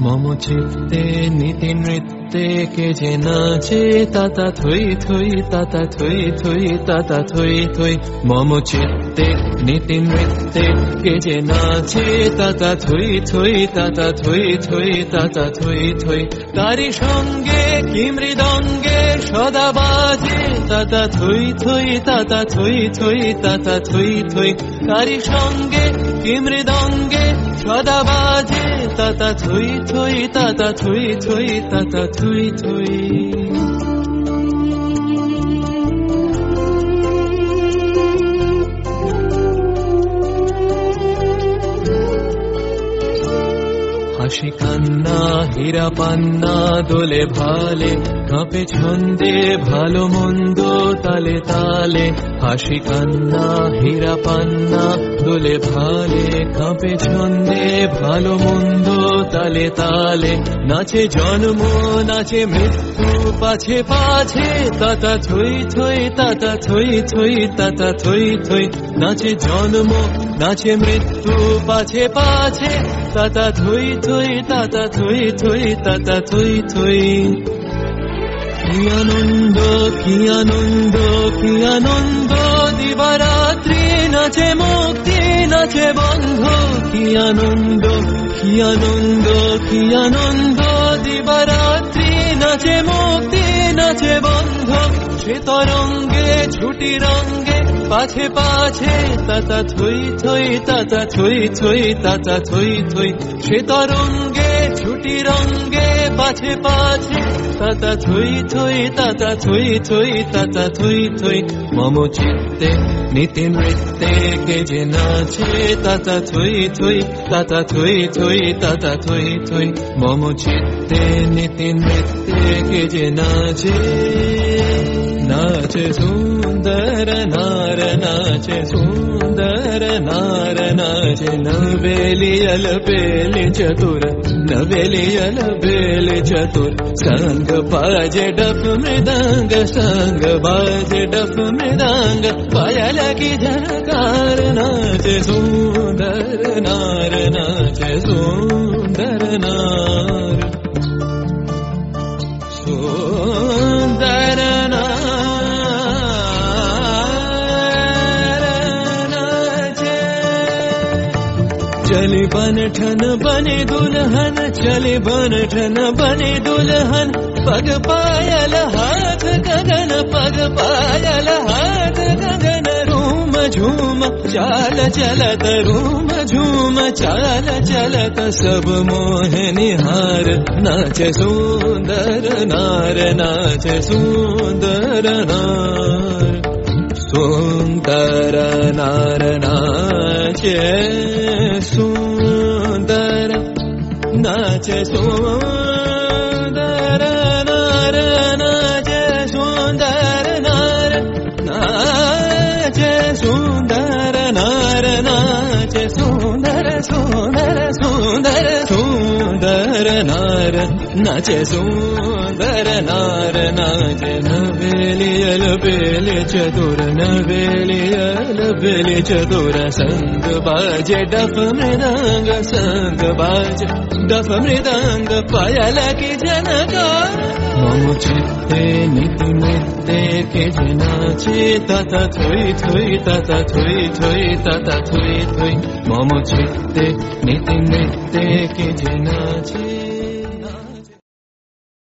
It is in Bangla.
মম চিত্তে নীতি নৃত্যে কে যে নাচে তাতা থই থই তাতা থই থই তাতা থই থই মম চিত্তে নীতি নৃত্যে কে যে নাচে তাতা থই থই তাতা থই থই তাতা থই থই তারি সঙ্গে কি মৃদঙ্গে সদা বাজে তাতা থই থই তাতা থই থই তাতা থই থই তারি সঙ্গে কি মৃদঙ্গে সদা বাজে তাতা থই থই তাতা থই থই তাতা থই থই হাসি কান্না হীরা পান্না দোলে ভালে কাঁপে ছন্দে ভালো মন্দ তালে তালে হাসি কান্না হীরা পান্না দোলে ভালে কাঁপে ছন্দে ভালো মন্দ তালে তালে নাচে জন্ম নাচে মৃত্যু পাছে পাছে তাতা থই থই তাতা থই থই তাতা থই থই নাচে জন্ম নাচে মৃত্যু পাছে পাছে তাতা থই থই তাতা থই থই তাতা থই থই কি আনন্দ কি আনন্দ কি আনন্দ দিবারাত্রি নাচে মুক্তি নাচে বন্ধ কি আনন্দ কি আনন্দ কি আনন্দ দিবারাত্রি নাচে মুক্তি নাচে বন্ধ সে তরঙ্গে ছুটি রঙ্গে পাছে পাছে তাতা থই থই তাতা থই থই তাতা থই থই সে তরঙ্গে ছুটি রঙ্গে পাছে পাছে তাতা থই থই তাতা থই থই তাতা থই থই মম চিত্তে নীতি নৃত্যে কে যে নাচে তাতা থই থই তাতা থই থই তাতা থই থই মম চিত্তে নীতি নৃত্যে কে যে নাচে নাচে সুন্দর নার নাচে সুন্দর নাर नाचे नवेली अलबेली चतुर नवेली अलबेली चतुर संग बाजे डफ मृदंग संग बाजे डफ मृदंग पायल की झनकार नाचे सुंदर नार नाचे सुंदर नार सुंदर चली बन ठन बने दुल्हन चली बन ठन बने दुल्हन पग पायल हाथ गगन पग पायल हाथ गगन रूम झूम चाल चलत रूम झूम चाल चलत सब मोह निहार नाचे सुंदर नार नाचे सुंदर नार सुंदर नार नाचे सुंदर नाचे सुंदर नार नाचे सुंदर नार नाचे सुंदर नार नाचे सुंदर सुंदर सुंदर सुंदर नार नाचे सुंदर नार नाचे नवेली अलबेली चतुर नवेली अलबेली चतुर संग बाजे डफ मृदंग संग बाजे डफ मृदंग पायल की झनकार मम चित्ते नीति नृत्ते के जे नाचे ताता थोई थोई ताता थोई थोई ताता थोई थोई मम चित्ते नीति नृत्ते के जे नाचे